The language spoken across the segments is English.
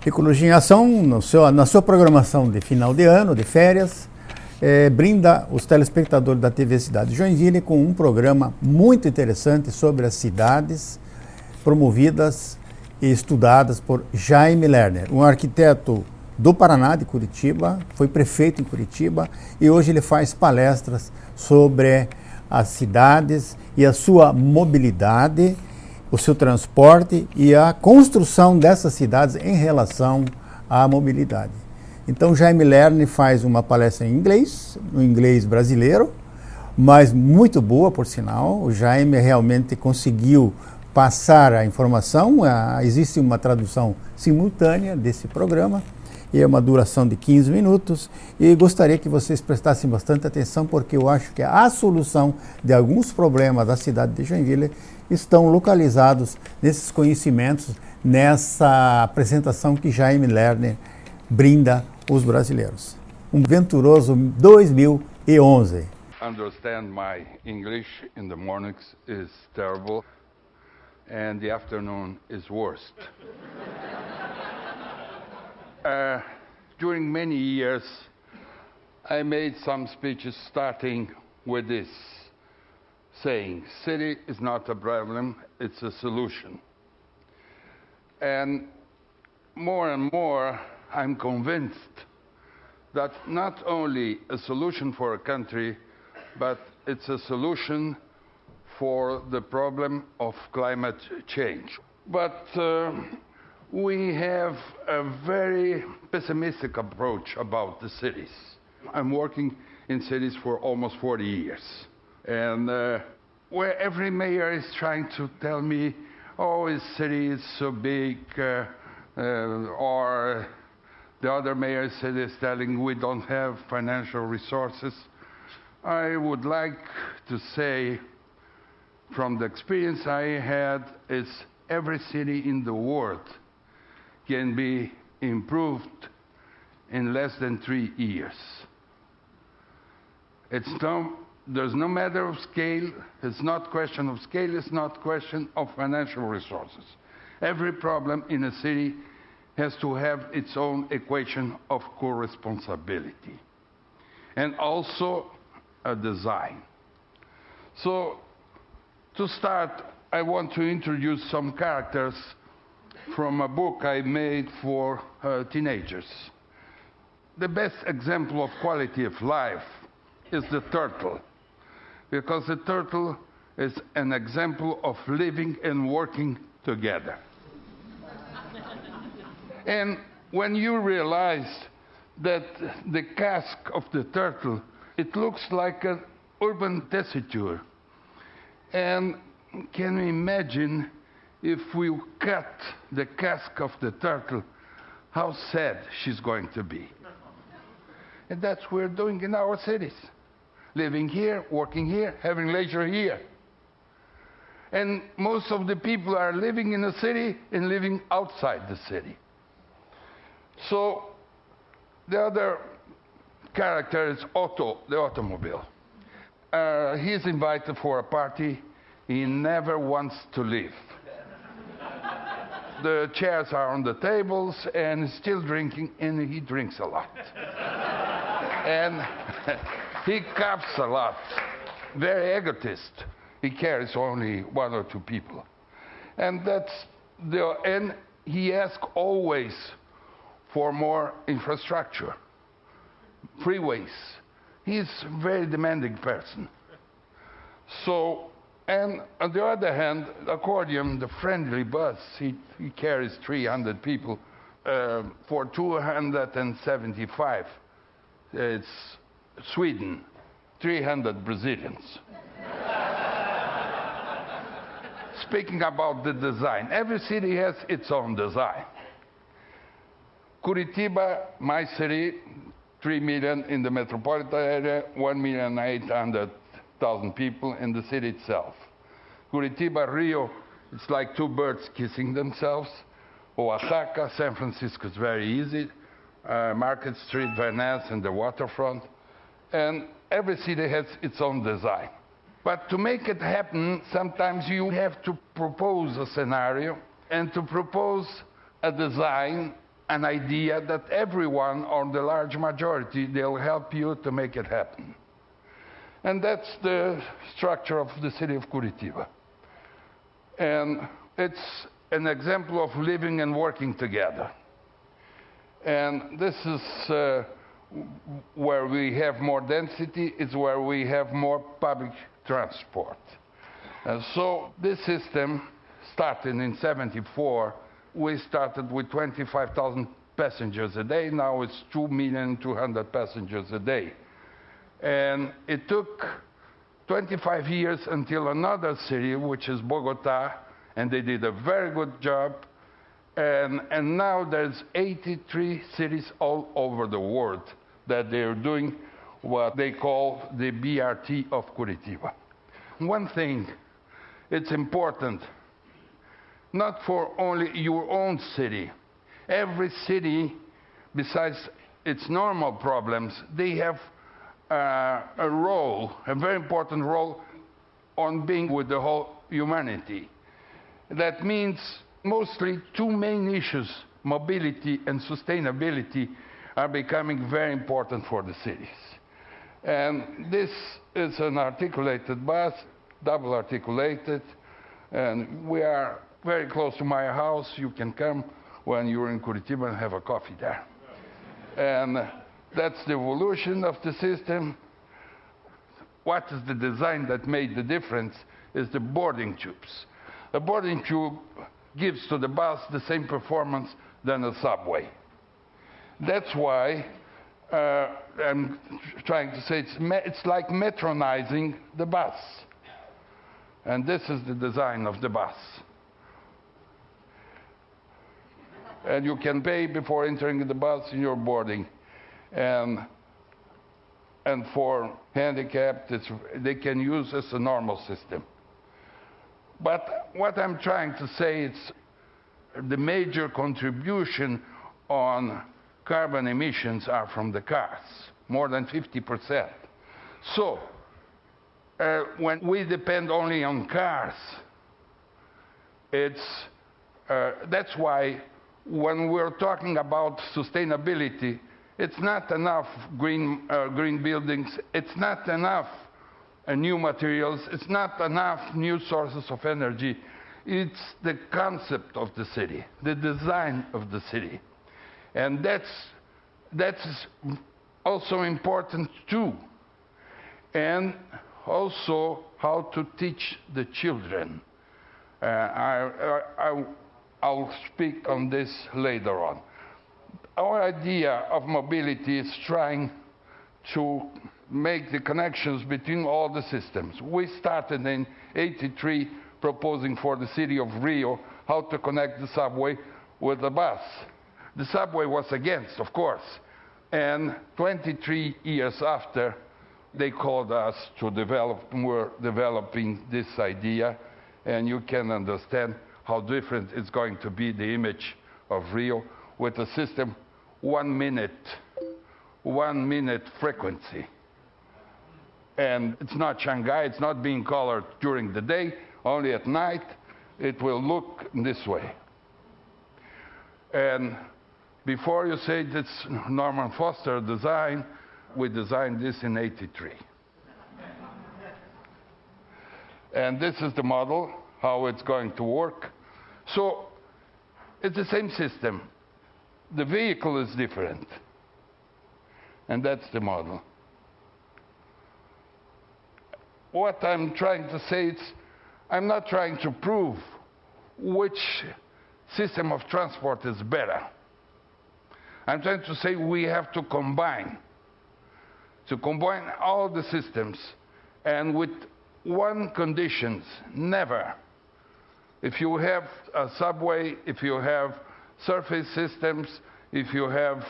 Ecologia em Ação, na sua programação de final de ano, de férias, brinda os telespectadores da TV Cidade de Joinville com um programa muito interessante sobre as cidades promovidas e estudadas por Jaime Lerner, um arquiteto do Paraná, de Curitiba, foi prefeito em Curitiba e hoje ele faz palestras sobre as cidades e a sua mobilidade, o seu transporte e a construção dessas cidades em relação à mobilidade. Então, Jaime Lerner faz uma palestra em inglês, no inglês brasileiro, mas muito boa, por sinal. O Jaime realmente conseguiu passar a informação, existe uma tradução simultânea desse programa, e é uma duração de 15 minutos, e gostaria que vocês prestassem bastante atenção, porque eu acho que a solução de alguns problemas da cidade de Joinville estão localizados nesses conhecimentos, nessa apresentação que Jaime Lerner brinda os brasileiros. Um venturoso 2011. Understand my English in the mornings is terrible, and the afternoon is worst. During many years, I made some speeches starting with this, saying, city is not a problem, it's a solution. And more, I'm convinced that not only a solution for a country, but it's a solution for the problem of climate change. But we have a very pessimistic approach about the cities. I'm working in cities for almost 40 years. And where every mayor is trying to tell me, oh, his city is so big, or the other mayor is telling we don't have financial resources, I would like to say, from the experience I had, is every city in the world can be improved in less than 3 years. There's no matter of scale, it's not question of scale, it's not question of financial resources. Every problem in a city has to have its own equation of co-responsibility and also a design. So to start, I want to introduce some characters from a book I made for teenagers. The best example of quality of life is the turtle, because the turtle is an example of living and working together. And when you realize that the casque of the turtle, it looks like an urban tessiture, and can you imagine if we cut the casque of the turtle, how sad she's going to be. And that's what we're doing in our cities. Living here, working here, having leisure here. And most of the people are living in the city and living outside the city. So the other character is Otto, the automobile. He's invited for a party. He never wants to leave. The chairs are on the tables, and he's still drinking, and he drinks a lot. And he coughs a lot. Very egotist. He carries only 1 or 2 people. And and he asks always for more infrastructure, freeways. He's a very demanding person. So, and on the other hand, accordion, the friendly bus, he carries 300 people for 275. It's Sweden, 300 Brazilians. Speaking about the design, every city has its own design. Curitiba, my city, 3 million in the metropolitan area, 1,800,000 people in the city itself. Curitiba, Rio, it's like 2 birds kissing themselves. Oaxaca, San Francisco is very easy. Market Street, Venice, and the waterfront. And every city has its own design. But to make it happen, sometimes you have to propose a scenario and to propose a design an idea that everyone, or the large majority, they'll help you to make it happen. And that's the structure of the city of Curitiba. And it's an example of living and working together. And this is where we have more density, is where we have more public transport. And so this system started in '74. We started with 25,000 passengers a day. Now it's 2,200,000 passengers a day. And it took 25 years until another city, which is Bogota, and they did a very good job. And now there's 83 cities all over the world that they're doing what they call the BRT of Curitiba. One thing, it's important, not for only your own city. Every city, besides its normal problems, they have a role, a very important role on being with the whole humanity. That means mostly two main issues, mobility and sustainability, are becoming very important for the cities. And this is an articulated bus, double articulated, and we are very close to my house. You can come when you're in Curitiba and have a coffee there. And that's the evolution of the system. What is the design that made the difference is the boarding tubes. A boarding tube gives to the bus the same performance than a subway. That's why I'm trying to say it's like metronizing the bus. And this is the design of the bus. And you can pay before entering the bus in your boarding. And for handicapped, they can use as a normal system. But what I'm trying to say is the major contribution on carbon emissions are from the cars, more than 50%. So when we depend only on cars, that's why when we're talking about sustainability, it's not enough green buildings, it's not enough new materials, it's not enough new sources of energy. It's the concept of the city, the design of the city. And that's also important too. And also how to teach the children. I'll speak on this later on. Our idea of mobility is trying to make the connections between all the systems. We started in '83 proposing for the city of Rio how to connect the subway with the bus. The subway was against, of course. And 23 years after, they called us to develop, we're developing this idea, and you can understand how different it's going to be, the image of Rio, with a system 1 minute frequency. And it's not Shanghai, it's not being colored during the day, only at night it will look this way. And before you say it's Norman Foster design, we designed this in '83. And this is the model, how it's going to work. So it's the same system. The vehicle is different. And that's the model. What I'm trying to say is, I'm not trying to prove which system of transport is better. I'm trying to say we have to combine all the systems, and with one conditions, never. If you have a subway, if you have surface systems, if you have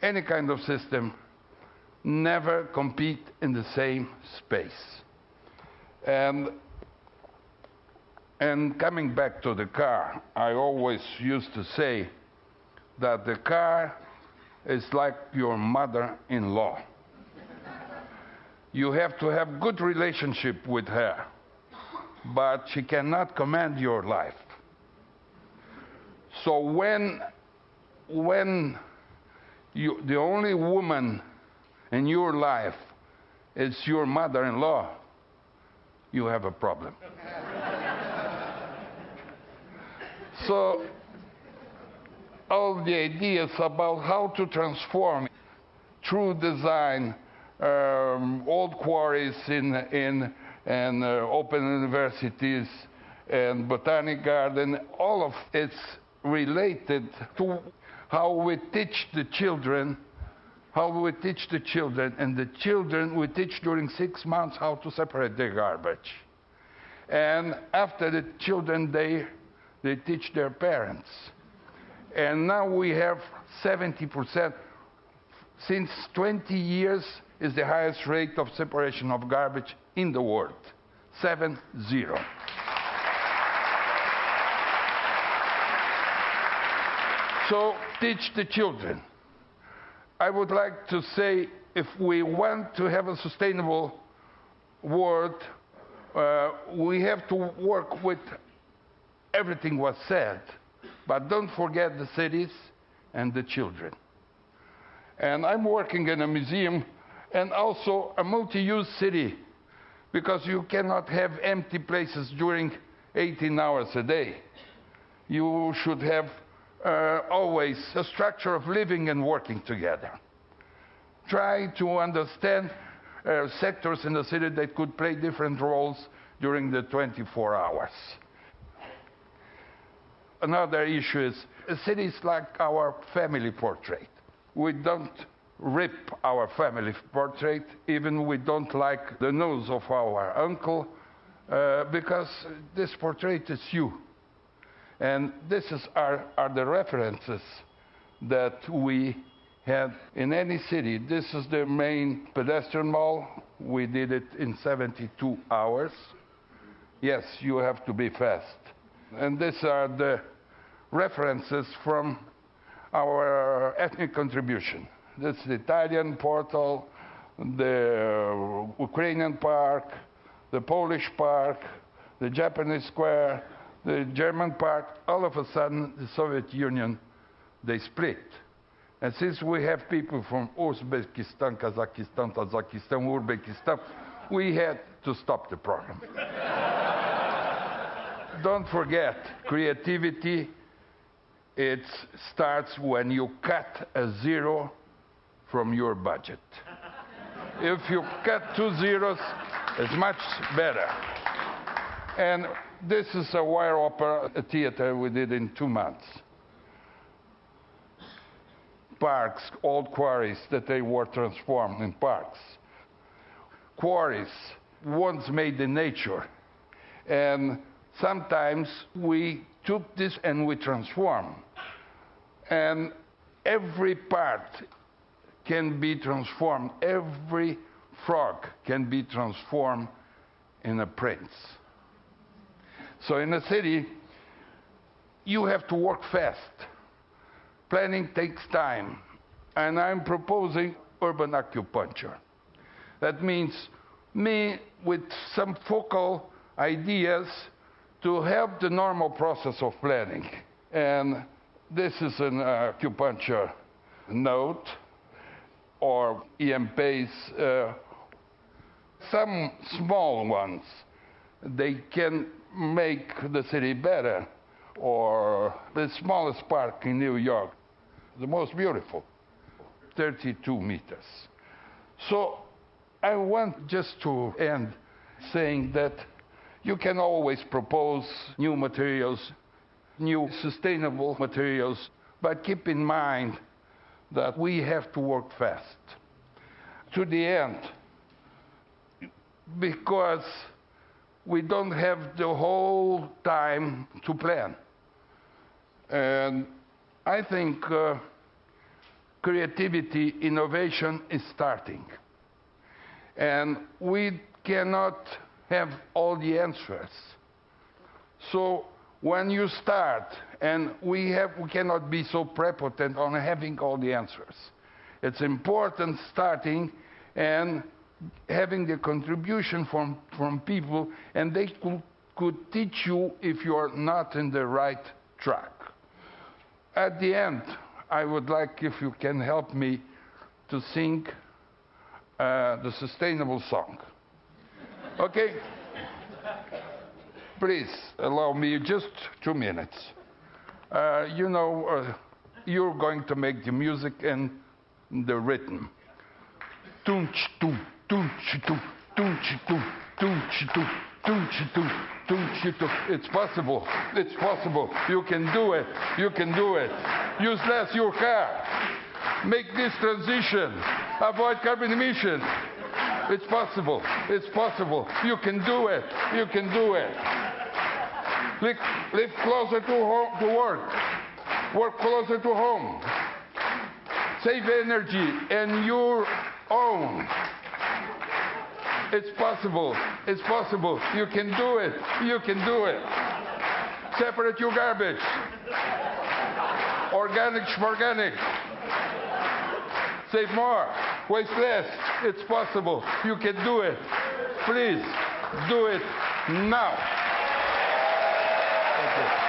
any kind of system, never compete in the same space. And coming back to the car, I always used to say that the car is like your mother-in-law. You have to have good relationship with her, but she cannot command your life. So when when the only woman in your life is your mother-in-law, you have a problem. So all the ideas about how to transform through design old quarries and open universities and botanic garden, all of it's related to how we teach the children, and the children we teach during 6 months how to separate their garbage. And after the children, they teach their parents. And now we have 70%. Since 20 years is the highest rate of separation of garbage in the world. 7-0. So teach the children. I would like to say, if we want to have a sustainable world, we have to work with everything was said, but don't forget the cities and the children. And I'm working in a museum and also a multi-use city, because you cannot have empty places during 18 hours a day. You should have always a structure of living and working together. Try to understand sectors in the city that could play different roles during the 24 hours. Another issue is a city is like our family portrait. We don't rip our family portrait, even we don't like the nose of our uncle, because this portrait is you. And this are the references that we have in any city. This is the main pedestrian mall. We did it in 72 hours. Yes, you have to be fast. And these are the references from our ethnic contribution. This is the Italian portal, the Ukrainian park, the Polish park, the Japanese square, the German part. All of a sudden, the Soviet Union, they split. And since we have people from Uzbekistan, Kazakhstan, Tajikistan, Uzbekistan, we had to stop the program. Don't forget, creativity, it starts when you cut a zero from your budget. If you cut 2 zeros, it's much better. And this is a wire opera theater we did in 2 months. Parks, old quarries that they were transformed in parks. Quarries, once made in nature. And sometimes we took this and we transformed. And every part can be transformed. Every frog can be transformed in a prince. So in a city, you have to work fast. Planning takes time. And I'm proposing urban acupuncture. That means me with some focal ideas to help the normal process of planning. And this is an acupuncture note, or EMPs, some small ones. They can make the city better. Or the smallest park in New York, the most beautiful, 32 meters. So I want just to end saying that you can always propose new materials, new sustainable materials, but keep in mind that we have to work fast to the end, because we don't have the whole time to plan. And I think creativity, innovation is starting. And we cannot have all the answers. So when you start, and we cannot be so prepotent on having all the answers. It's important starting and having the contribution from people, and they could teach you if you're not in the right track. At the end, I would like if you can help me to sing the sustainable song. Okay? Please allow me just 2 minutes. You're going to make the music and the rhythm. Tunch tum, tunch tum, tunch tum, tunch tum, tunch tum, tunch tum. It's possible. It's possible. You can do it. You can do it. Use less your car. Make this transition. Avoid carbon emission. It's possible. It's possible. You can do it. You can do it. Live closer to home, to work. Work closer to home. Save energy and your own. It's possible. It's possible. You can do it. You can do it. Separate your garbage. Organic for organic. Save more. Waste less. It's possible. You can do it. Please do it now. Thank you.